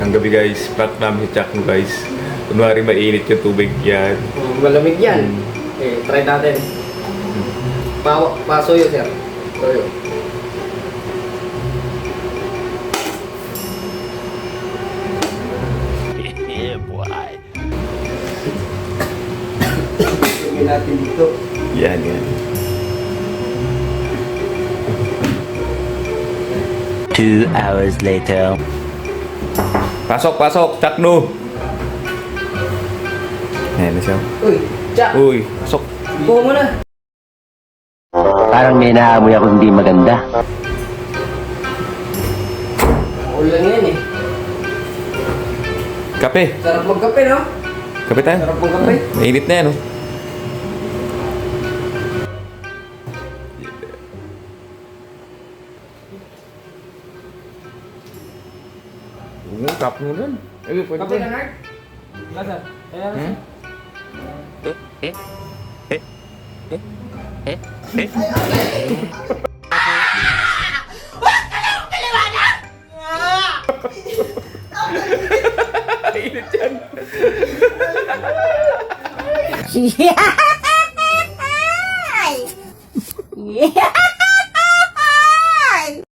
Ang gabi guys, prank namin si Chuck guys. Kunwari mainit yung tubig yan. Malamig yan. Okay, try natin. Pasuyo, sir. Suyo. Yeah, boy. Tingnan natin dito. Yan, yan. 2 hours later. Pasok, pasok! Chuck no! Ayan na siya. Uy, Jack! Uy, pasok! Buko mo na! Parang may naamoy ako hindi maganda. Ulan yan eh. Kape! Sarap magkape, no? Kape tayo. Sarap magkape. Mainit na yan, oh. Kap mo dun. Ay, pwede Kape ba? na, Hart? Lasa. Ayan, Hmm? Init yan. Yeah!